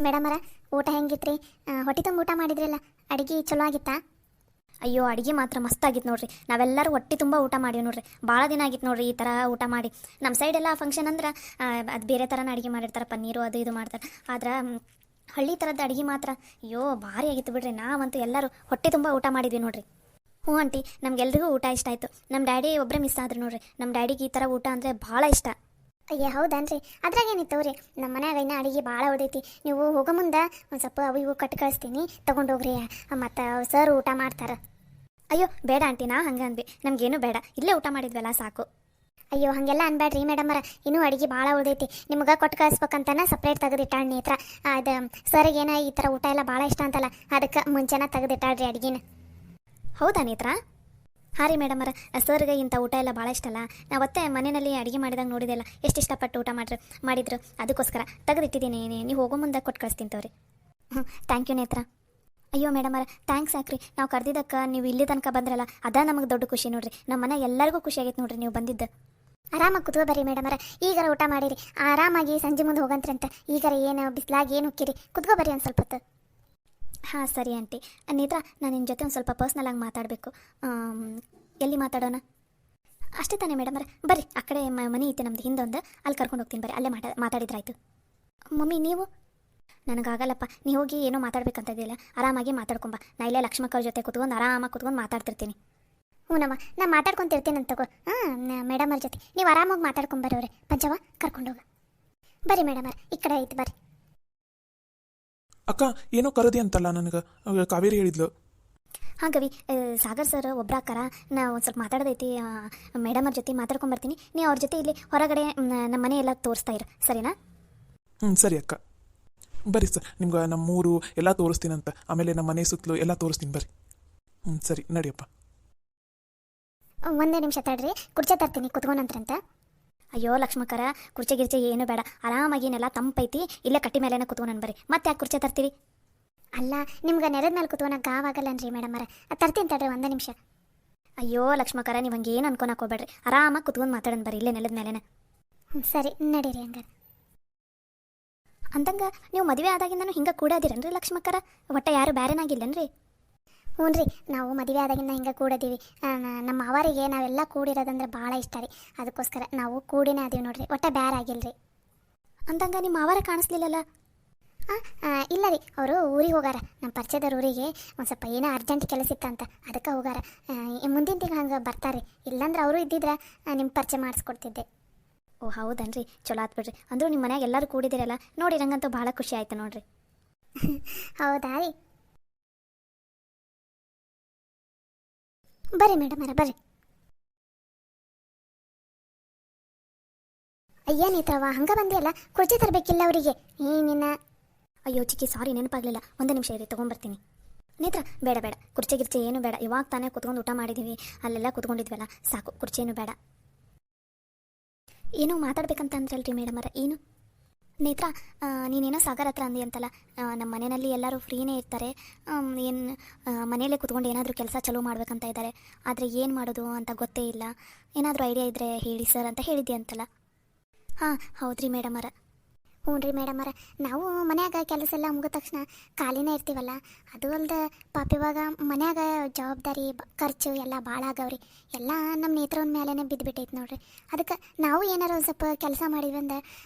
ಮೇಡಮರ, ಊಟ ಹೆಂಗಿತ್ರಿ? ಹೊಟ್ಟೆ ತುಂಬ ಊಟ ಮಾಡಿದ್ರಲ್ಲ, ಅಡುಗೆ ಚಲೋ ಆಗಿತ್ತಾ? ಅಯ್ಯೋ ಅಡುಗೆ ಮಾತ್ರ ಮಸ್ತಾಗಿತ್ತು ನೋಡ್ರಿ. ನಾವೆಲ್ಲರೂ ಹೊಟ್ಟೆ ತುಂಬ ಊಟ ಮಾಡೀವಿ ನೋಡ್ರಿ. ಭಾಳ ದಿನ ಆಗಿತ್ತು ನೋಡ್ರಿ ಈ ಥರ ಊಟ ಮಾಡಿ. ನಮ್ಮ ಸೈಡೆಲ್ಲ ಫಂಕ್ಷನ್ ಅಂದ್ರೆ ಅದು ಬೇರೆ ಥರನ ಅಡುಗೆ ಮಾಡಿರ್ತಾರೆ, ಪನ್ನೀರು ಅದು ಇದು ಮಾಡ್ತಾರೆ. ಆದ್ರೆ ಹಳ್ಳಿ ಥರದ್ದು ಅಡುಗೆ ಮಾತ್ರ ಅಯ್ಯೋ ಭಾರಿ ಆಗಿತ್ತು ಬಿಡ್ರಿ. ನಾವಂತೂ ಎಲ್ಲರೂ ಹೊಟ್ಟೆ ತುಂಬ ಊಟ ಮಾಡಿದ್ವಿ ನೋಡ್ರಿ. ಹ್ಞೂ ಆಂಟಿ, ನಮ್ಗೆಲ್ರಿಗೂ ಊಟ ಇಷ್ಟ ಆಯಿತು. ನಮ್ಮ ಡ್ಯಾಡಿ ಒಬ್ಬರೇ ಮಿಸ್ ಆದ್ರು ನೋಡ್ರಿ. ನಮ್ಮ ಡ್ಯಾಡಿಗೆ ಈ ಥರ ಊಟ ಅಂದರೆ ಭಾಳ ಇಷ್ಟ. ಅಯ್ಯ ಹೌದನ್ರಿ, ಅದ್ರಾಗೇನಿತ್ತು ರೀ. ನಮ್ಮ ಮನ್ಯಾಗ ಇನ್ನೂ ಅಡುಗೆ ಭಾಳ ಉಳಿದೈತಿ. ನೀವು ಹೋಗೋ ಮುಂದೆ ಒಂದು ಸ್ವಲ್ಪ ಅವು ಇವು ಕಟ್ಟು ಕಳಿಸ್ತೀನಿ, ತೊಗೊಂಡೋಗ್ರಿ. ಮತ್ತು ಸರ್ ಊಟ ಮಾಡ್ತಾರೆ. ಅಯ್ಯೋ ಬೇಡ ಆಂಟಿ, ನಾ ಹಂಗೆ ಅಂದ್ವಿ. ನಮಗೇನು ಬೇಡ, ಇಲ್ಲೇ ಊಟ ಮಾಡಿದ್ವಲ್ಲ ಸಾಕು. ಅಯ್ಯೋ ಹಾಗೆಲ್ಲ ಅನ್ಬೇಡ್ರಿ ಮೇಡಮರ, ಇನ್ನೂ ಅಡುಗೆ ಭಾಳ ಉಳಿದೈತಿ. ನಿಮ್ಗೆ ಕೊಟ್ಟು ಕಳಿಸ್ಬೇಕಂತನ ಸಪ್ರೇಟ್ ತೆಗೆದಿಟ್ಟಾಳ ನೇತ್ರ. ಅದು ಸರ್ಗೇನ ಈ ಥರ ಊಟ ಎಲ್ಲ ಭಾಳ ಇಷ್ಟ ಅಂತಲ್ಲ, ಅದಕ್ಕೆ ಮುಂಚೆನ ತೆಗೆದಿಟ್ಟಾಳ್ರಿ ಅಡುಗೆನ. ಹೌದಾ ನೇತ್ರ? ಹಾಂ ರೀ ಮೇಡಮರ, ಸರ್ಗೆ ಇಂಥ ಊಟ ಎಲ್ಲ ಭಾಳ ಇಷ್ಟ ಅಲ್ಲ. ನಾವತ್ತೆ ಮನೆಯಲ್ಲಿ ಅಡುಗೆ ಮಾಡಿದಾಗ ನೋಡಿದೆಲ್ಲ ಎಷ್ಟು ಇಷ್ಟಪಟ್ಟು ಊಟ ಮಾಡಿದ್ರು. ಅದಕ್ಕೋಸ್ಕರ ತೆಗೆದಿಟ್ಟಿದ್ದೀನಿ. ನೀವು ಹೋಗೋ ಮುಂದೆ ಕೊಟ್ಟು ಕಳಿಸ್ತೀನಿ ತೋರಿ. ಥ್ಯಾಂಕ್ ಯು ನೇತ್ರ. ಅಯ್ಯೋ ಮೇಡಮರ, ಥ್ಯಾಂಕ್ಸ್ ಯಾಕ್ರಿ. ನಾವು ಕರೆದಿದ್ದಕ್ಕೆ ನೀವು ಇಲ್ಲಿ ತನಕ ಬಂದ್ರಲ್ಲ, ಅದ ನಮಗೆ ದೊಡ್ಡ ಖುಷಿ ನೋಡ್ರಿ. ನಮ್ಮ ಮನೆ ಎಲ್ಲರಿಗೂ ಖುಷಿ ಆಗೈತೆ ನೋಡ್ರಿ ನೀವು ಬಂದಿದ್ದು. ಆರಾಮಾಗಿ ಕುತ್ಕೋ ಬರ್ರಿ ಮೇಡಮರ, ಈಗಾರ ಊಟ ಮಾಡಿರಿ. ಆರಾಮಾಗಿ ಸಂಜೆ ಮುಂದೆ ಹೋಗಂತ್ರಂತ. ಈಗಾರ ಏನು ಬಿಸಿಲಾಗಿ ಏನು ಉಕ್ಕಿರಿ, ಕುತ್ಕೋ ಬರ್ರಿ ಒಂದು ಸ್ವಲ್ಪ ಹೊತ್ತು. ಹಾಂ ಸರಿ ಆಂಟಿ. ನೇತ್ರ, ನಾನು ನಿಮ್ಮ ಜೊತೆ ಒಂದು ಸ್ವಲ್ಪ ಪರ್ಸ್ನಲ್ ಆಗಿ ಮಾತಾಡಬೇಕು. ಎಲ್ಲಿ ಮಾತಾಡೋಣ? ಅಷ್ಟೇ ತಾನೇ ಮೇಡಮರ, ಬರ್ರಿ. ಆ ಕಡೆ ಮನೆ ಐತೆ ನಮ್ದು ಹಿಂದೊಂದು, ಅಲ್ಲಿ ಕರ್ಕೊಂಡು ಹೋಗ್ತೀನಿ ಬರ್ರಿ. ಅಲ್ಲೇ ಮಾತಾಡಿದ್ರಾಯ್ತು. ಮಮ್ಮಿ ನೀವು? ನನಗಾಗಲ್ಲಪ್ಪ, ನೀವು ಹೋಗಿ ಏನೋ ಮಾತಾಡ್ಬೇಕಂತ ಇದೆಯಲ್ಲ, ಆರಾಮಾಗಿ ಮಾತಾಡ್ಕೊಂಬ. ನಾ ಇಲ್ಲೇ ಲಕ್ಷ್ಮಕ್ಕವ್ರ ಜೊತೆ ಕುತ್ಕೊಂಡು ಆರಾಮಾಗಿ ಕುತ್ಕೊಂಡು ಮಾತಾಡ್ತಿರ್ತೀನಿ. ಹ್ಞೂನಮ್ಮ, ನಾನು ಮಾತಾಡ್ಕೊಂತಿರ್ತೀನಿ ಅಂತ ತಗೋ. ಮೇಡಮರ ಜೊತೆ ನೀವು ಆರಾಮಾಗಿ ಮಾತಾಡ್ಕೊಂಬರೋರೆ. ಪಂಚವ ಕರ್ಕೊಂಡೋಗ. ಬರ್ರಿ ಮೇಡಮರ, ಈ ಕಡೆ ಐತಿ ಬರ್ರಿ. ಅಕ್ಕ ಏನೋ ಕರದಿ ಅಂತಲ್ಲ ನನಗೆ, ಕಾವೇರಿ ಹೇಳಿದ್ಲು. ಹಾಂ ಗವಿ, ಸಾಗರ್ ಸರ್ ಒಬ್ರಾಕಾರ. ನಾ ಒಂದು ಸ್ವಲ್ಪ ಮಾತಾಡೋದೈತಿ. ಮೇಡಮ್ ಅವ್ರ ಜೊತೆ ಮಾತಾಡ್ಕೊಂಬರ್ತೀನಿ. ನೀವು ಅವ್ರ ಜೊತೆ ಇಲ್ಲಿ ಹೊರಗಡೆ ನಮ್ಮ ಮನೆ ಎಲ್ಲ ತೋರಿಸ್ತಾ ಇರು, ಸರಿನಾ? ಸರಿ ಅಕ್ಕ, ಬರ್ರಿ ಸರ್. ನಿಮ್ಗೆ ನಮ್ಮೂರು ಎಲ್ಲ ತೋರಿಸ್ತೀನಂತ, ಆಮೇಲೆ ನಮ್ಮ ಮನೆ ಸುತ್ತಲೂ ಎಲ್ಲ ತೋರಿಸ್ತೀನಿ ಬರ್ರಿ. ಸರಿ ನಡಿಯಪ್ಪ. ಒಂದೇ ನಿಮಿಷ ತಡ್ರಿ, ಕುರ್ಚೆ ತರ್ತೀನಿ, ಕುತ್ಕೊಂಡಂತ್ರಂತ. ಅಯ್ಯೋ ಲಕ್ಷ್ಮಕ್ಕರ, ಕುರ್ಚೆ ಗಿರ್ಚೆ ಏನು ಬೇಡ, ಆರಾಮಾಗಿ ನೆಲ್ಲ ತಂಪೈತಿ, ಇಲ್ಲೇ ಕಟ್ಟಿ ಮೇಲೆನ ಕುತ್ಕೊಂಡು ಬರ್ರಿ. ಮತ್ತೆ ಯಾಕೆ ಕುರ್ಚೆ ತರ್ತೀರಿ? ಅಲ್ಲ, ನಿಮ್ಗೆ ನೆಲದ ಮೇಲೆ ಕುತ್ಕೊಳಕ್ಕೆ ಗಾವಾಗಲ್ಲನ್ರಿ ಮೇಡಮರ. ತರ್ತೀನಿ ತಡ್ರಿ, ಒಂದೇ ನಿಮಿಷ. ಅಯ್ಯೋ ಲಕ್ಷ್ಮಕ್ಕರ, ನೀವು ಹಂಗೆ ಏನು ಅನ್ಕೊಳಕ್ಕೆ ಹೋಗ್ಬೇಡ್ರಿ. ಆರಾಮಾಗಿ ಕುತ್ಕೊಂಡು ಮಾತಾಡೋಣ ಬರ್ರಿ, ಇಲ್ಲೇ ನೆಲದ ಮೇಲೆನ. ಸರಿ ನಡೀರಿ ಹಂಗಾರೆ. ಅಂತಂಗ ನೀವು ಮದುವೆ ಆದಾಗಿಂದನೂ ಹಿಂಗೆ ಕೂಡಾದಿರನ್ರಿ ಲಕ್ಷ್ಮಕ್ಕರ? ಒಟ್ಟ ಯಾರು ಬ್ಯಾರೇನಾಗಿಲ್ಲನ್ರಿ? ಹ್ಞೂ ರೀ, ನಾವು ಮದುವೆ ಆದಾಗಿಂದ ಹಿಂಗೆ ಕೂಡದೀವಿ. ನಮ್ಮ ಅವರಿಗೆ ನಾವೆಲ್ಲ ಕೂಡಿರೋದಂದ್ರೆ ಭಾಳ ಇಷ್ಟ ರೀ. ಅದಕ್ಕೋಸ್ಕರ ನಾವು ಕೂಡಿನೇ ಅದೀವಿ ನೋಡ್ರಿ, ಒಟ್ಟ ಬ್ಯಾರ ಆಗಿಲ್ರಿ. ಅಂತಂಗ ನಿಮ್ಮ ಅವರ ಕಾಣಿಸ್ಲಿಲ್ಲಲ್ಲ? ಇಲ್ಲ ರೀ, ಅವರು ಊರಿಗೆ ಹೋಗಾರ. ನಮ್ಮ ಪರಿಚಯದವ್ರ ಊರಿಗೆ ಒಂದು ಸ್ವಲ್ಪ ಏನೋ ಅರ್ಜೆಂಟ್ ಕೆಲಸ ಇತ್ತಂತ, ಅದಕ್ಕೆ ಹೋಗಾರ. ಮುಂದಿನ ತಿಂಗಳು ಹಂಗೆ ಬರ್ತಾರೆ. ಇಲ್ಲಾಂದ್ರೆ ಅವರು ಇದ್ದಿದ್ರೆ ನಿಮ್ಮ ಪರಿಚಯ ಮಾಡಿಸ್ಕೊಡ್ತಿದ್ದೆ. ಓ ಹೌದನ್ರಿ, ಚಲೋ ಆತ್ ಬಿಡ್ರಿ. ಅಂದರೂ ನಿಮ್ಮ ಮನ್ಯಾಗ ಎಲ್ಲರೂ ಕೂಡಿದಿರಲ್ಲ ನೋಡಿ, ನಂಗಂತೂ ಭಾಳ ಖುಷಿ ಆಯ್ತು ನೋಡ್ರಿ. ಹೌದಾ ರೀ? ಬರ್ರಿ ಮೇಡಮರ ಬರ್ರಿ. ಏನಿತ್ತವ ಹಂಗೆ ಬಂದಿಯಲ್ಲ, ಕುರ್ಚಿ ತರಬೇಕಿಲ್ಲ ಅವರಿಗೆ ನಿನ್ನ. ಅಯ್ಯೋ ಚಿಕ್ಕಿ, ಸಾರಿ, ನೆನಪಾಗಲಿಲ್ಲ. ಒಂದೇ ನಿಮಿಷ ಇರಿ, ತೊಗೊಂಬರ್ತೀನಿ. ನೇತ್ರ, ಬೇಡ ಬೇಡ, ಕುರ್ಚಿ ಗಿರ್ಚೆ ಏನು ಬೇಡ. ಇವಾಗ ತಾನೇ ಕುತ್ಕೊಂಡು ಊಟ ಮಾಡಿದ್ದೀವಿ, ಅಲ್ಲೆಲ್ಲ ಕುತ್ಕೊಂಡಿದ್ವಲ್ಲ, ಸಾಕು, ಕುರ್ಚೇನು ಬೇಡ. ಏನೋ ಮಾತಾಡ್ಬೇಕಂತ ಅಂದ್ರಲ್ರಿ ಮೇಡಮರ, ಏನು? ನೇತ್ರ, ನೀನೇನೋ ಸಾಗರ್ ಹತ್ರ ಅಂದಿ ಅಂತಲ್ಲ. ನಮ್ಮ ಮನೆಯಲ್ಲಿ ಎಲ್ಲರೂ ಫ್ರೀನೇ ಇರ್ತಾರೆ. ಏನು ಮನೆಯಲ್ಲೇ ಕುತ್ಕೊಂಡು ಏನಾದರೂ ಕೆಲಸ ಚಲೋ ಮಾಡ್ಬೇಕಂತ ಇದ್ದಾರೆ. ಆದರೆ ಏನು ಮಾಡೋದು ಅಂತ ಗೊತ್ತೇ ಇಲ್ಲ. ಏನಾದರೂ ಐಡಿಯಾ ಇದ್ದರೆ ಹೇಳಿ ಸರ್ ಅಂತ ಹೇಳಿದ್ದೆ ಅಂತಲ್ಲ. ಹಾಂ ಹೌದ್ರಿ ಮೇಡಮರ. ಹ್ಞೂ ರೀ ಮೇಡಮರ, ನಾವು ಮನ್ಯಾಗ ಕೆಲಸ ಎಲ್ಲ ಮುಗಿದ ತಕ್ಷಣ ಖಾಲಿನೇ ಇರ್ತೀವಲ್ಲ. ಅದು ಅಲ್ದೆ ಪಾಪ ಇವಾಗ ಮನ್ಯಾಗ ಜವಾಬ್ದಾರಿ ಖರ್ಚು ಎಲ್ಲ ಭಾಳ ಆಗವ್ರಿ. ಎಲ್ಲ ನಮ್ಮ ನೇತ್ರನ ಮೇಲೇ ಬಿದ್ದುಬಿಟ್ಟೈತೆ ನೋಡ್ರಿ. ಅದಕ್ಕೆ ನಾವು ಏನಾರು ಒಂದು ಸ್ವಲ್ಪ ಕೆಲಸ ಮಾಡಿದ್ವಿ ಅಂದ್ರೆ,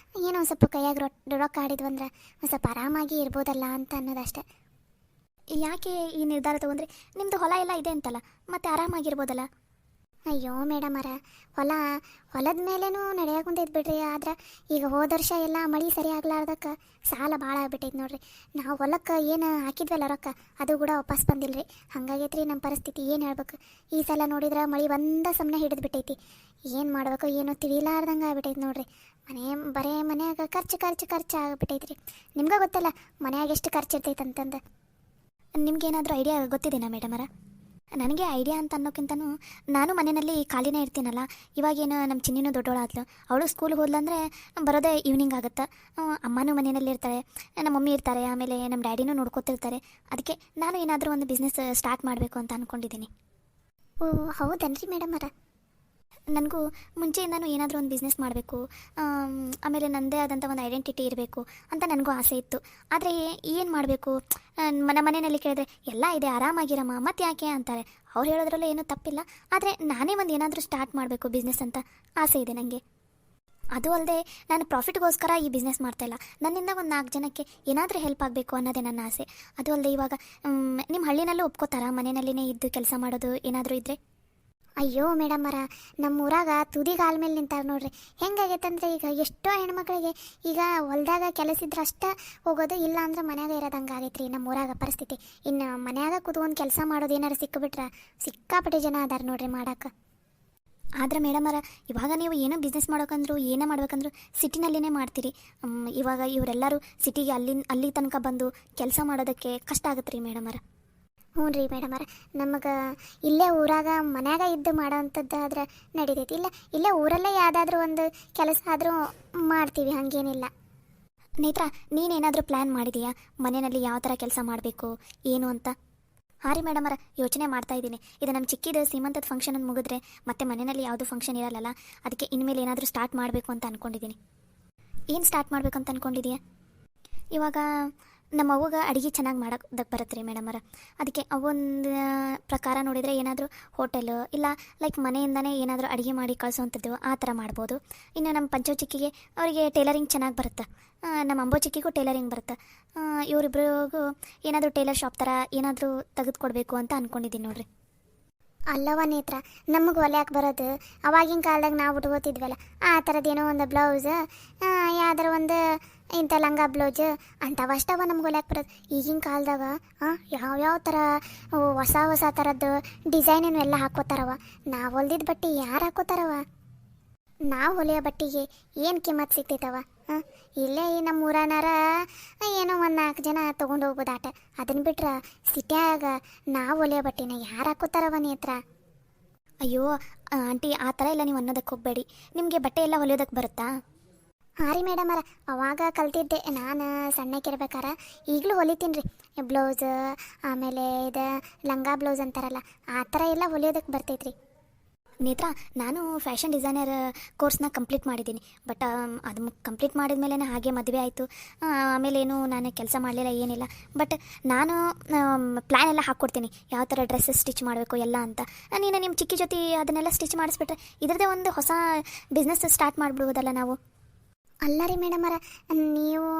ಏನೋ ಒಂದು ಸ್ವಲ್ಪ ಕೈಯಾಗ ರೊಕ್ಕ ಆಡಿದ್ವಂದ್ರೆ ಒಂದು ಸ್ವಲ್ಪ ಆರಾಮಾಗಿ ಇರ್ಬೋದಲ್ಲ ಅಂತ ಅನ್ನೋದಷ್ಟೇ. ಯಾಕೆ ಈ ನಿರ್ಧಾರ ತೊಗೊಂಡ್ರಿ? ನಿಮ್ಮದು ಹೊಲ ಎಲ್ಲ ಇದೆ ಅಂತಲ್ಲ, ಮತ್ತೆ ಆರಾಮಾಗಿರ್ಬೋದಲ್ಲ. ಅಯ್ಯೋ ಮೇಡಮರ, ಹೊಲದ ಮೇಲೇನೂ ನಡೆಯಾಕುಂತೈತೆ ಬಿಡ್ರಿ. ಆದ್ರೆ ಈಗ ಹೋದ ವರ್ಷ ಎಲ್ಲ ಮಳೆ ಸರಿ ಆಗ್ಲಾರ್ದಕ್ಕೆ ಸಾಲ ಭಾಳ ಆಗ್ಬಿಟ್ಟೈತೆ ನೋಡ್ರಿ. ನಾವು ಹೊಲಕ್ಕೆ ಏನು ಹಾಕಿದ್ವಲ್ಲ ರೊಕ್ಕ, ಅದು ಕೂಡ ವಾಪಸ್ ಬಂದಿಲ್ಲ ರೀ. ಹಂಗಾಗೈತ್ರಿ ನಮ್ಮ ಪರಿಸ್ಥಿತಿ. ಏನು ಹೇಳ್ಬೇಕು, ಈ ಸಲ ನೋಡಿದ್ರೆ ಮಳೆ ಒಂದ ಸಮನೆ ಹಿಡಿದು ಬಿಟ್ಟೈತಿ. ಏನು ಮಾಡ್ಬೇಕು ಏನೋ ತಿಳಿಲಾರ್ದಂಗೆ ಆಗ್ಬಿಟ್ಟೈತೆ ನೋಡ್ರಿ. ಬರೇ ಮನ್ಯಾಗ ಖರ್ಚು ಆಗಿಬಿಟ್ಟೈತೆ ರೀ. ನಿಮ್ಗೆ ಗೊತ್ತಲ್ಲ ಮನ್ಯಾಗ ಎಷ್ಟು ಖರ್ಚು ಇರ್ತೈತೆ ಅಂತಂದು. ನಿಮ್ಗೇನಾದರೂ ಐಡಿಯಾ ಗೊತ್ತಿದೆನಾ ಮೇಡಮರ? ನನಗೆ ಐಡಿಯಾ ಅಂತ ಅನ್ನೋಕ್ಕಿಂತನೂ, ನಾನು ಮನೆಯಲ್ಲಿ ಖಾಲಿನೇ ಇರ್ತೀನಲ್ಲ. ಇವಾಗೇನು ನಮ್ಮ ಚಿನ್ನಿನೂ ದೊಡ್ಡೋಳಾದ್ಲು, ಅವಳು ಸ್ಕೂಲ್ಗೆ ಹೋದ್ಲಂದರೆ ಬರೋದೇ ಈವ್ನಿಂಗ್ ಆಗುತ್ತೆ. ಅಮ್ಮನೂ ಮನೆಯಲ್ಲಿ ಇರ್ತಾರೆ, ನಮ್ಮ ಮಮ್ಮಿ ಇರ್ತಾರೆ, ಆಮೇಲೆ ನಮ್ಮ ಡ್ಯಾಡಿನೂ ನೋಡ್ಕೊತಿರ್ತಾರೆ. ಅದಕ್ಕೆ ನಾನು ಏನಾದರೂ ಒಂದು ಬಿಸ್ನೆಸ್ ಸ್ಟಾರ್ಟ್ ಮಾಡಬೇಕು ಅಂತ ಅಂದ್ಕೊಂಡಿದ್ದೀನಿ. ಓ ಹೌದನ್ರಿ ಮೇಡಮರ? ನನಗೂ ಮುಂಚೆಯಿಂದನೂ ಏನಾದರೂ ಒಂದು ಬಿಸ್ನೆಸ್ ಮಾಡಬೇಕು, ಆಮೇಲೆ ನನ್ನದೇ ಆದಂಥ ಒಂದು ಐಡೆಂಟಿಟಿ ಇರಬೇಕು ಅಂತ ನನಗೂ ಆಸೆ ಇತ್ತು. ಆದರೆ ಏನು ಮಾಡಬೇಕು, ನಮ್ಮ ಮನೆಯಲ್ಲಿ ಕೇಳಿದ್ರೆ ಎಲ್ಲ ಇದೆ ಆರಾಮಾಗಿರಮ್ಮ ಮತ್ತೆ ಯಾಕೆ ಅಂತಾರೆ. ಅವ್ರು ಹೇಳೋದ್ರಲ್ಲೂ ಏನೂ ತಪ್ಪಿಲ್ಲ, ಆದರೆ ನಾನೇ ಒಂದು ಏನಾದರೂ ಸ್ಟಾರ್ಟ್ ಮಾಡಬೇಕು ಬಿಸ್ನೆಸ್ ಅಂತ ಆಸೆ ಇದೆ ನನಗೆ. ಅದು ಅಲ್ಲದೆ ನಾನು ಪ್ರಾಫಿಟ್ಗೋಸ್ಕರ ಈ ಬಿಸ್ನೆಸ್ ಮಾಡ್ತಾಯಿಲ್ಲ, ನನ್ನಿಂದ ಒಂದು 4 ಜನಕ್ಕೆ ಏನಾದರೂ ಹೆಲ್ಪ್ ಆಗಬೇಕು ಅನ್ನೋದೇ ನನ್ನ ಆಸೆ. ಅದು ಅಲ್ಲದೆ ಇವಾಗ ನಿಮ್ಮ ಹಳ್ಳಿನಲ್ಲೂ ಒಪ್ಕೋತಾರಾ ಮನೆಯಲ್ಲಿನೇ ಇದ್ದು ಕೆಲಸ ಮಾಡೋದು ಏನಾದರೂ ಇದ್ದರೆ? ಅಯ್ಯೋ ಮೇಡಮರ, ನಮ್ಮ ಊರಾಗ ತುದಿಗಾಲ ಮೇಲೆ ನಿಂತಾರೆ ನೋಡ್ರಿ. ಹೆಂಗಾಗೈತಂದ್ರೆ ಈಗ ಎಷ್ಟೋ ಹೆಣ್ಮಕ್ಳಿಗೆ ಈಗ ಹೊಲ್ದಾಗ ಕೆಲಸ ಇದ್ರೆ ಅಷ್ಟೇ ಹೋಗೋದು, ಇಲ್ಲ ಅಂದ್ರೆ ಮನ್ಯಾಗ ಇರೋದಂಗೆ ಆಗೈತ್ರಿ ನಮ್ಮ ಊರಾಗ ಪರಿಸ್ಥಿತಿ. ಇನ್ನು ಮನ್ಯಾಗ ಕೂತ್ಕೊಂಡು ಕೆಲಸ ಮಾಡೋದು ಏನಾರು ಸಿಕ್ಕಿಬಿಟ್ರೆ ಸಿಕ್ಕಾಪಟ್ಟೆ ಜನ ಅದಾರ ನೋಡ್ರಿ ಮಾಡಕ್ಕೆ. ಆದರೆ ಮೇಡಮರ, ಇವಾಗ ನೀವು ಏನೋ ಬಿಸ್ನೆಸ್ ಮಾಡೋಕಂದ್ರು ಏನೇ ಮಾಡ್ಬೇಕಂದ್ರು ಸಿಟಿನಲ್ಲಿನೇ ಮಾಡ್ತೀರಿ. ಇವಾಗ ಇವರೆಲ್ಲರೂ ಸಿಟಿಗೆ ಅಲ್ಲಿ ತನಕ ಬಂದು ಕೆಲಸ ಮಾಡೋದಕ್ಕೆ ಕಷ್ಟ ಆಗುತ್ತೆ ರೀ ಮೇಡಮರ. ಹ್ಞೂ ರೀ ಮೇಡಮರ, ನಮಗೆ ಇಲ್ಲೇ ಊರಾಗ ಮನ್ಯಾಗ ಇದ್ದು ಮಾಡೋವಂಥದ್ದು ಆದ್ರೆ ನಡೀತೈತಿ. ಇಲ್ಲೇ ಊರಲ್ಲೇ ಯಾವುದಾದ್ರೂ ಒಂದು ಕೆಲಸ ಆದರೂ ಮಾಡ್ತೀವಿ, ಹಾಗೇನಿಲ್ಲ. ನೇತ್ರ, ನೀನೇನಾದರೂ ಪ್ಲ್ಯಾನ್ ಮಾಡಿದೀಯಾ ಮನೆಯಲ್ಲಿ ಯಾವ ಥರ ಕೆಲಸ ಮಾಡಬೇಕು ಏನು ಅಂತ? ಹಾಂ ರೀ ಮೇಡಮರ, ಯೋಚನೆ ಮಾಡ್ತಾ ಇದ್ದೀನಿ. ಇದು ನಮ್ಮ ಚಿಕ್ಕಿದ ಸೀಮಂತದ ಫಂಕ್ಷನ್ ಮುಗಿದ್ರೆ ಮತ್ತೆ ಮನೆಯಲ್ಲಿ ಯಾವುದೂ ಫಂಕ್ಷನ್ ಇರಲ್ಲ, ಅದಕ್ಕೆ ಇನ್ಮೇಲೆ ಏನಾದರೂ ಸ್ಟಾರ್ಟ್ ಮಾಡಬೇಕು ಅಂತ ಅಂದ್ಕೊಂಡಿದ್ದೀನಿ. ಏನು ಸ್ಟಾರ್ಟ್ ಮಾಡಬೇಕಂತ ಅಂದ್ಕೊಂಡಿದೀಯಾ? ಇವಾಗ ನಮ್ಮ ಅವ್ವಗೆ ಅಡುಗೆ ಚೆನ್ನಾಗಿ ಮಾಡೋದಕ್ಕೆ ಬರುತ್ತೆ ರೀ ಮೇಡಮರ. ಅದಕ್ಕೆ ಅವೊಂದು ಪ್ರಕಾರ ನೋಡಿದರೆ ಏನಾದರೂ ಹೋಟೆಲು ಇಲ್ಲ ಲೈಕ್ ಮನೆಯಿಂದನೇ ಏನಾದರೂ ಅಡುಗೆ ಮಾಡಿ ಕಳಿಸೋವಂಥದ್ದು ಆ ಥರ ಮಾಡ್ಬೋದು. ಇನ್ನು ನಮ್ಮ ಪಂಚೋ ಚಿಕ್ಕಿಗೆ ಅವರಿಗೆ ಟೇಲರಿಂಗ್ ಚೆನ್ನಾಗಿ ಬರುತ್ತೆ, ನಮ್ಮ ಅಂಬೋ ಚಿಕ್ಕಿಗೂ ಟೇಲರಿಂಗ್ ಬರುತ್ತೆ. ಇವರಿಬ್ರಿಗೂ ಏನಾದರೂ ಟೇಲರ್ ಶಾಪ್ ಥರ ಏನಾದರೂ ತೆಗೆದುಕೊಡ್ಬೇಕು ಅಂತ ಅಂದ್ಕೊಂಡಿದ್ದೀನಿ ನೋಡ್ರಿ. ಅಲ್ಲವ ನೇತ್ರ, ನಮಗೆ ಹೊಲ್ಯಾಕೆ ಬರೋದು ಅವಾಗಿನ ಕಾಲದಾಗ ನಾವು ಉಟ್ಕೋತಿದ್ವಲ್ಲ ಆ ಥರದ್ದೇನೋ ಒಂದು ಬ್ಲೌಸ್, ಯಾವ್ದಾರ ಒಂದು ಇಂಥ ಲಂಗ ಬ್ಲೌಸ್ ಅಂಥವಷ್ಟವ ನಮ್ಗೆ ಹೊಲ್ಯಾಕೆ ಬರೋದು. ಈಗಿನ ಕಾಲದಾಗ ಯಾವ್ಯಾವ ಥರ ಹೊಸ ಥರದ್ದು ಡಿಸೈನೇನು ಎಲ್ಲ ಹಾಕೋತಾರವ. ನಾವು ಹೊಲ್ದಿದ್ದ ಬಟ್ಟೆ ಯಾರು ಹಾಕೋತಾರವ? ನಾವು ಹೊಲಿಯೋ ಬಟ್ಟೆಗೆ ಏನು ಕಿಮ್ಮತ್ತು ಸಿಗ್ತೈತವ? ಇಲ್ಲೇ ನಮ್ಮ ಊರನಾರ ಏನೋ ಒಂದು 4 ಜನ ತೊಗೊಂಡು ಹೋಗ್ಬೋದು ಆಟ. ಅದನ್ನು ಬಿಟ್ರೆ ಸಿಟಿಯಾಗ ನಾವು ಹೊಲಿಯೋ ಬಟ್ಟೆನ ಯಾರು ಹಾಕೋತಾರವ ನೇತ್ರ? ಅಯ್ಯೋ ಆಂಟಿ, ಆ ಥರ ಎಲ್ಲ ನೀವು ಅನ್ನೋದಕ್ಕೆ ಹೋಗಬೇಡಿ. ನಿಮಗೆ ಬಟ್ಟೆ ಎಲ್ಲ ಹೊಲಿಯೋದಕ್ಕೆ ಬರುತ್ತಾ? ಹಾಂ ರೀ ಮೇಡಮರ, ಅವಾಗ ಕಲ್ತಿದ್ದೆ ನಾನು ಸಣ್ಣಕ್ಕಿರ್ಬೇಕಾರ. ಈಗಲೂ ಹೊಲಿತೀನಿ ರೀ ಬ್ಲೌಸ್, ಆಮೇಲೆ ಇದು ಲಂಗ ಬ್ಲೌಸ್ ಅಂತಾರಲ್ಲ ಆ ಥರ ಎಲ್ಲ ಹೊಲಿಯೋದಕ್ಕೆ ಬರ್ತೈತ್ರಿ. ನೇತ್ರ, ನಾನು ಫ್ಯಾಷನ್ ಡಿಸೈನರ್ ಕೋರ್ಸ್ನ ಕಂಪ್ಲೀಟ್ ಮಾಡಿದ್ದೀನಿ. ಬಟ್ ಅದು ಕಂಪ್ಲೀಟ್ ಮಾಡಿದ ಮೇಲೆ ಹಾಗೆ ಮದುವೆ ಆಯಿತು. ಆಮೇಲೇನು ನಾನು ಕೆಲಸ ಮಾಡಲಿಲ್ಲ, ಏನಿಲ್ಲ. ಬಟ್ ನಾನು ಪ್ಲ್ಯಾನ್ ಎಲ್ಲ ಹಾಕ್ಕೊಡ್ತೀನಿ ಯಾವ ಥರ ಡ್ರೆಸ್ ಸ್ಟಿಚ್ ಮಾಡಬೇಕು ಎಲ್ಲ ಅಂತ. ನೀನು ನಿಮ್ಮ ಚಿಕ್ಕಿ ಜೊತೆ ಅದನ್ನೆಲ್ಲ ಸ್ಟಿಚ್ ಮಾಡಿಸ್ಬಿಟ್ರೆ ಇದರದೇ ಒಂದು ಹೊಸ ಬಿಸ್ನೆಸ್ ಸ್ಟಾರ್ಟ್ ಮಾಡಿಬಿಡ್ಬೋದಲ್ಲ ನಾವು. ಅಲ್ಲ ರೀ ಮೇಡಮರ, ನೀವು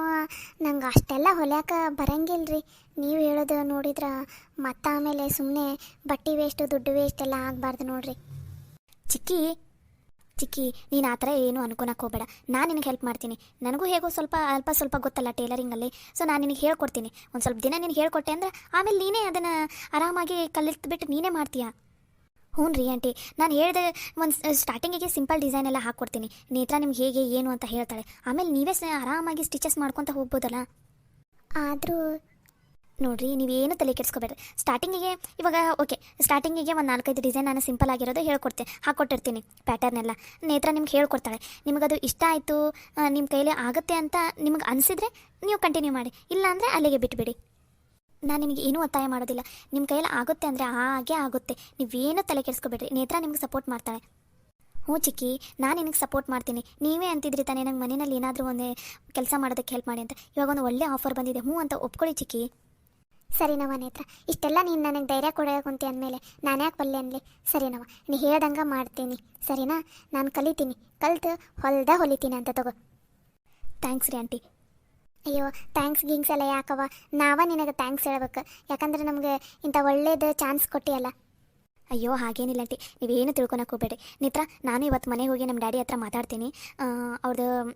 ನಂಗೆ ಅಷ್ಟೆಲ್ಲ ಹೊಲ್ಯಾಕ ಬರಂಗಿಲ್ರಿ. ನೀವು ಹೇಳೋದು ನೋಡಿದ್ರೆ ಮತ್ತು ಆಮೇಲೆ ಸುಮ್ಮನೆ ಬಟ್ಟೆ ವೇಸ್ಟು ದುಡ್ಡು ವೇಸ್ಟ್ ಎಲ್ಲ ಆಗಬಾರ್ದು ನೋಡ್ರಿ. ಚಿಕ್ಕಿ, ನೀನು ಆ ಥರ ಏನು ಅನ್ಕೊಳಕ್ಕೆ ಹೋಗಬೇಡ. ನಾನು ನಿನಗೆ ಹೆಲ್ಪ್ ಮಾಡ್ತೀನಿ. ನನಗೂ ಹೇಗೋ ಸ್ವಲ್ಪ ಗೊತ್ತಲ್ಲ ಟೇಲರಿಂಗಲ್ಲಿ. ಸೊ ನಾನು ನಿನಗೆ ಹೇಳ್ಕೊಡ್ತೀನಿ. ಒಂದು ಸ್ವಲ್ಪ ದಿನ ನಿನಗೆ ಹೇಳ್ಕೊಟ್ಟೆ ಅಂದರೆ ಆಮೇಲೆ ನೀನೇ ಅದನ್ನು ಆರಾಮಾಗಿ ಕಲಿತ್ಬಿಟ್ಟು ನೀನೇ ಮಾಡ್ತೀಯಾ. ಹ್ಞೂ ರೀ ಆಂಟಿ, ನಾನು ಹೇಳಿದೆ ಒಂದು ಸ್ಟಾರ್ಟಿಂಗಿಗೆ ಸಿಂಪಲ್ ಡಿಸೈನ್ ಎಲ್ಲ ಹಾಕ್ಕೊಡ್ತೀನಿ. ನೇತ್ರ ನಿಮ್ಗೆ ಹೇಗೆ ಏನು ಅಂತ ಹೇಳ್ತಾಳೆ. ಆಮೇಲೆ ನೀವೇ ಆರಾಮಾಗಿ ಸ್ಟಿಚಸ್ ಮಾಡ್ಕೊತ ಹೋಗ್ಬೋದಲ್ಲ. ಆದರೂ ನೋಡಿರಿ, ನೀವೇನು ತಲೆ ಕೆಡಿಸ್ಕೋಬೇಡ್ರಿ. ಸ್ಟಾರ್ಟಿಂಗಿಗೆ ಸ್ಟಾರ್ಟಿಂಗಿಗೆ ಒಂದು 4-5 ಡಿಸೈನ್ ನಾನು ಸಿಂಪಲ್ ಆಗಿರೋದು ಹೇಳ್ಕೊಡ್ತೀನಿ, ಹಾಕ್ಕೊಟ್ಟಿರ್ತೀನಿ ಪ್ಯಾಟರ್ನೆಲ್ಲ. ನೇತ್ರ ನಿಮ್ಗೆ ಹೇಳ್ಕೊಡ್ತಾಳೆ. ನಿಮಗದು ಇಷ್ಟ ಆಯಿತು, ನಿಮ್ಮ ಕೈಲಿ ಆಗುತ್ತೆ ಅಂತ ನಿಮಗೆ ಅನಿಸಿದ್ರೆ ನೀವು ಕಂಟಿನ್ಯೂ ಮಾಡಿ, ಇಲ್ಲ ಅಂದರೆ ಅಲ್ಲಿಗೆ ಬಿಟ್ಬಿಡಿ. ನಾನು ನಿಮಗೆ ಏನೂ ಒತ್ತಾಯ ಮಾಡೋದಿಲ್ಲ. ನಿಮ್ಮ ಕೈಯಲ್ಲಿ ಆಗುತ್ತೆ ಅಂದರೆ ಹಾಗೆ ಆಗುತ್ತೆ, ನೀವೇನು ತಲೆ ಕೆಡಿಸ್ಕೋಬೇಡ್ರಿ. ನೇತ್ರ ನಿಮ್ಗೆ ಸಪೋರ್ಟ್ ಮಾಡ್ತಾಳೆ. ಹ್ಞೂ ಚಿಕ್ಕಿ, ನಾನು ನಿನಗೆ ಸಪೋರ್ಟ್ ಮಾಡ್ತೀನಿ. ನೀವೇ ಅಂತಿದ್ರಿ ತಾನೇ ನಂಗೆ ಮನೆಯಲ್ಲಿ ಏನಾದರೂ ಒಂದು ಕೆಲಸ ಮಾಡೋದಕ್ಕೆ ಹೆಲ್ಪ್ ಮಾಡಿ ಅಂತ. ಇವಾಗ ಒಂದು ಒಳ್ಳೆ ಆಫರ್ ಬಂದಿದೆ, ಹ್ಞೂ ಅಂತ ಒಪ್ಕೊಳ್ಳಿ ಚಿಕ್ಕಿ. ಸರಿನವ ನೇತ್ರ, ಇಷ್ಟೆಲ್ಲ ನೀನು ನನಗೆ ಧೈರ್ಯ ಕೊಡೋಕುಂತಿ ಅಂದಮೇಲೆ ನಾನು ಯಾಕೆ ಬಲ್ಲೆ ಅನ್ಲಿ? ಸರಿನವ, ನೀ ಹೇಳ್ದಂಗೆ ಮಾಡ್ತೀನಿ ಸರಿನಾ? ನಾನು ಕಲಿತೀನಿ, ಕಲಿತು ಹೊಲಿತೀನಿ ಅಂತ ತಗೋ. ಥ್ಯಾಂಕ್ಸ್ ರೀ ಆಂಟಿ. ಅಯ್ಯೋ ಥ್ಯಾಂಕ್ಸ್ ಗಿಂಗ್ಸ್ ಎಲ್ಲ ಯಾಕವ, ನಿನಗೆ ಥ್ಯಾಂಕ್ಸ್ ಹೇಳ್ಬೇಕು. ಯಾಕಂದ್ರೆ ನಮಗೆ ಇಂಥ ಒಳ್ಳೇದು ಚಾನ್ಸ್ ಕೊಟ್ಟಿಯಲ್ಲ. ಅಯ್ಯೋ ಹಾಗೇನಿಲ್ಲ ಆಂಟಿ, ನೀವೇನು ತಿಳ್ಕೊಳಕ್ಕೆ ಹೋಗಬೇಡಿ. ನೇತ್ರ, ನಾನು ಇವತ್ತು ಮನೆಗೆ ಹೋಗಿ ನಮ್ಮ ಡ್ಯಾಡಿ ಹತ್ರ ಮಾತಾಡ್ತೀನಿ.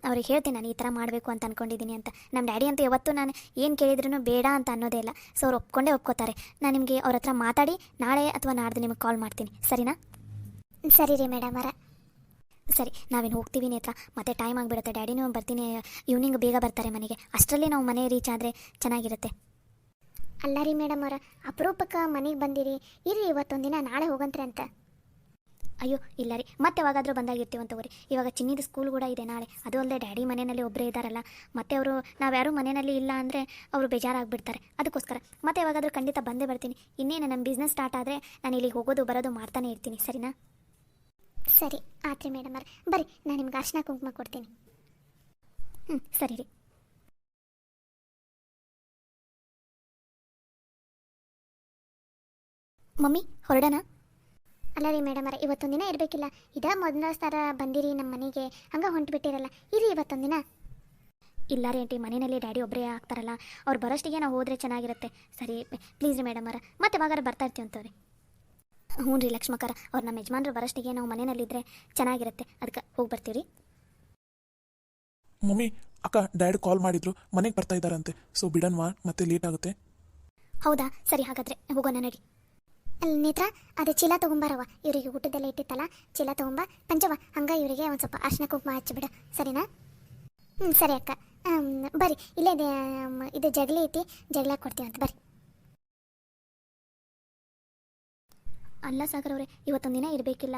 ಅವ್ರಿಗೆ ಹೇಳ್ತೀನಿ ನಾನು ಈ ಥರ ಮಾಡಬೇಕು ಅಂತ ಅಂದ್ಕೊಂಡಿದ್ದೀನಿ ಅಂತ. ನಮ್ಮ ಡ್ಯಾಡಿ ಅಂತೂ ಯಾವತ್ತೂ ನಾನು ಏನು ಕೇಳಿದ್ರೂ ಬೇಡ ಅಂತ ಅನ್ನೋದೇ ಇಲ್ಲ. ಸೊ ಅವ್ರು ಒಪ್ಕೋತಾರೆ. ನಾನು ನಿಮಗೆ ಅವ್ರ ಹತ್ರ ಮಾತಾಡಿ ನಾಳೆ ಅಥವಾ ನಾಡ್ದು ನಿಮಗೆ ಕಾಲ್ ಮಾಡ್ತೀನಿ, ಸರಿನಾ? ಸರಿ ರೀ ಮೇಡಮರ. ಸರಿ, ನಾವೇನು ಹೋಗ್ತೀವಿ ನೇತ್ರ, ಮತ್ತೆ ಟೈಮ್ ಆಗಿಬಿಡುತ್ತೆ. ಡ್ಯಾಡಿನೂ ಬರ್ತೀನಿ, ಈವ್ನಿಂಗ್ ಬೇಗ ಬರ್ತಾರೆ ಮನೆಗೆ. ಅಷ್ಟರಲ್ಲಿ ನಾವು ಮನೆ ರೀಚ್ ಆದರೆ ಚೆನ್ನಾಗಿರುತ್ತೆ. ಅಲ್ಲ ರೀ ಮೇಡಮರ, ಅಪರೂಪಕ್ಕೆ ಮನೆಗೆ ಬಂದಿರಿ. ಇರ್ರಿ ಇವತ್ತೊಂದು ದಿನ, ನಾಳೆ ಹೋಗಂತ್ರಿ ಅಂತ. ಅಯ್ಯೋ ಇಲ್ಲ ರೀ, ಮತ್ತೆ ಯಾವಾಗಾದರೂ ಬಂದಾಗಿರ್ತೀವಂತ ಹೋಗ್ರಿ. ಇವಾಗ ಚಿನ್ನಿದ ಸ್ಕೂಲ್ ಕೂಡ ಇದೆ ನಾಳೆ. ಅದು ಅಲ್ಲದೆ ಡ್ಯಾಡಿ ಮನೆಯಲ್ಲಿ ಒಬ್ಬರೇ ಇದ್ದಾರಲ್ಲ, ಮತ್ತೆ ಅವರು ನಾವ್ಯಾರೂ ಮನೆಯಲ್ಲಿ ಇಲ್ಲ ಅಂದರೆ ಅವರು ಬೇಜಾರಾಗಿಬಿಡ್ತಾರೆ. ಅದಕ್ಕೋಸ್ಕರ ಮತ್ತೆ ಯಾವಾಗಾದರೂ ಖಂಡಿತ ಬಂದೇ ಬರ್ತೀನಿ. ಇನ್ನೇನು ನಮ್ಮ ಬಿಸ್ನೆಸ್ ಸ್ಟಾರ್ಟ್ ಆದರೆ ನಾನು ಇಲ್ಲಿಗೆ ಹೋಗೋದು ಬರೋದು ಮಾಡ್ತಾನೆ ಇರ್ತೀನಿ, ಸರಿನಾ? ಸರಿ ಆತ್ರಿ ಮೇಡಮರ, ಬರ್ರಿ ನಾನು ನಿಮ್ಗೆ ಅರ್ಶಿನ ಕುಂಕುಮ ಕೊಡ್ತೀನಿ. ಸರಿ ರೀ. ಮಮ್ಮಿ ಹೊರಡೋಣ? ಅಲ್ಲ ರೀ ಮೇಡಮರ, ಇವತ್ತೊಂದು ದಿನ ಇರಬೇಕಿಲ್ಲ. ಇದ ಮೊದಲ ಥರ ಬಂದಿರಿ ನಮ್ಮ ಮನೆಗೆ, ಹಂಗೆ ಹೊಂಟ್ಬಿಟ್ಟಿರಲ್ಲ. ಇರಿ ಇವತ್ತೊಂದು ದಿನ. ಇಲ್ಲ ರೀ ಆಂಟಿ, ಮನೆಯಲ್ಲಿ ಡ್ಯಾಡಿ ಒಬ್ಬರೇ ಆಗ್ತಾರಲ್ಲ, ಅವ್ರು ಬರೋಷ್ಟಿಗೆ ನಾವು ಹೋದರೆ ಚೆನ್ನಾಗಿರುತ್ತೆ. ಸರಿ ಪ್ಲೀಸ್ ರೀ ಮೇಡಮರ, ಮತ್ತೆ ಯಾವಾಗಾರ ಬರ್ತಾ ಇರ್ತೀವಿ ಅಂತವ್ರಿ. ಹ್ಞೂ ರೀ ಲಕ್ಷ್ಮಕ್ಕರ, ಅವ್ರು ನಮ್ಮ ಯಜಮಾನ್ರು ಬರೋಷ್ಟಿಗೆ ನಾವು ಮನೆಯಲ್ಲಿದ್ದರೆ ಚೆನ್ನಾಗಿರುತ್ತೆ, ಅದಕ್ಕೆ ಹೋಗಿ ಬರ್ತೀವಿ ರೀ. ಮಮ್ಮಿ, ಅಕ್ಕ ಡ್ಯಾಡ್ ಕಾಲ್ ಮಾಡಿದ್ರು, ಮನೆಗೆ ಬರ್ತಾ ಇದ್ದಾರಂತೆ. ಸೊ ಬಿಡನ್ವಾ, ಮತ್ತೆ ಲೇಟ್ ಆಗುತ್ತೆ. ಹೌದಾ, ಸರಿ ಹಾಗಾದರೆ ಹೋಗೋಣ ನಡಿ. ಅಲ್ಲಿ ನೇತ್ರ, ಅದು ಚೀಲ ತೊಗೊಂಬಾರವ, ಇವರಿಗೆ ಊಟದೆಲ್ಲ ಇಟ್ಟಿತ್ತಲ್ಲ, ಚೀಲ ತೊಗೊಂಬ. ಪಂಚವ, ಹಂಗೆ ಇವರಿಗೆ ಒಂದು ಸ್ವಲ್ಪ ಅರ್ಶಿನ ಕುಂಕುಮ ಹಚ್ಚಿಬಿಡು, ಸರಿನಾ? ಸರಿ ಅಕ್ಕ. ಬರ್ರಿ, ಇಲ್ಲೇ ಇದು ಜಗಲಿ ಐತಿ, ಜಗಳ ಕೊಡ್ತೀವಂತ ಬರ್ರಿ. ಅಲ್ಲ ಸಾಗರ್ ಅವರೇ, ಇವತ್ತೊಂದು ದಿನ ಇರಬೇಕಿಲ್ಲ,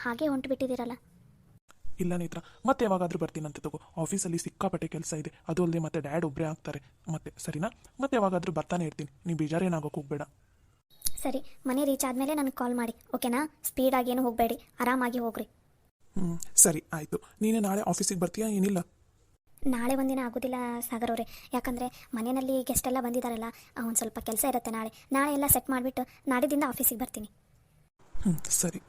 ಹಾಗೆ ಹೊಂಟು ಬಿಟ್ಟಿದ್ದೀರಲ್ಲ. ಇಲ್ಲ ನೇತ್ರ, ಮತ್ತೆ ಯಾವಾಗಾದ್ರೂ ಬರ್ತೀನಂತೆ ತಗೋ. ಆಫೀಸಲ್ಲಿ ಸಿಕ್ಕಾಪಟ್ಟೆ ಕೆಲಸ ಇದೆ, ಅದು ಅಲ್ಲದೆ ಮತ್ತೆ ಡ್ಯಾಡ್ ಒಬ್ಬರೇ ಆಗ್ತಾರೆ ಮತ್ತೆ, ಸರಿನಾ? ಮತ್ತೆ ಯಾವಾಗಾದ್ರೂ ಬರ್ತಾನೆ ಇರ್ತೀನಿ, ನೀವು ಬೇಜಾರೇನಾಗೋಕೆ ಹೋಗ್ಬೇಡ. ಸರಿ, ಮನೆ ರೀಚ್ ಆದಮೇಲೆ ನನಗೆ ಕಾಲ್ ಮಾಡಿ, ಓಕೆನಾ? ಸ್ಪೀಡಾಗಿ ಏನು ಹೋಗಬೇಡಿ, ಆರಾಮಾಗಿ ಹೋಗ್ರಿ. ಸರಿ ಆಯಿತು. ನೀನೇ ನಾಳೆ ಆಫೀಸಿಗೆ ಬರ್ತೀಯಾ? ಏನಿಲ್ಲ, ನಾಳೆ ಒಂದಿನ ಆಗೋದಿಲ್ಲ ಸಾಗರ್ ಅವರೇ, ಯಾಕಂದರೆ ಮನೆಯಲ್ಲಿ ಗೆಸ್ಟ್ ಎಲ್ಲ ಬಂದಿದ್ದಾರಲ್ಲ, ಒಂದು ಸ್ವಲ್ಪ ಕೆಲಸ ಇರುತ್ತೆ. ನಾಳೆ ಎಲ್ಲ ಸೆಟ್ ಮಾಡಿಬಿಟ್ಟು ನಾಡಿದಿಂದ ಆಫೀಸಿಗೆ ಬರ್ತೀನಿ. ಸರಿ.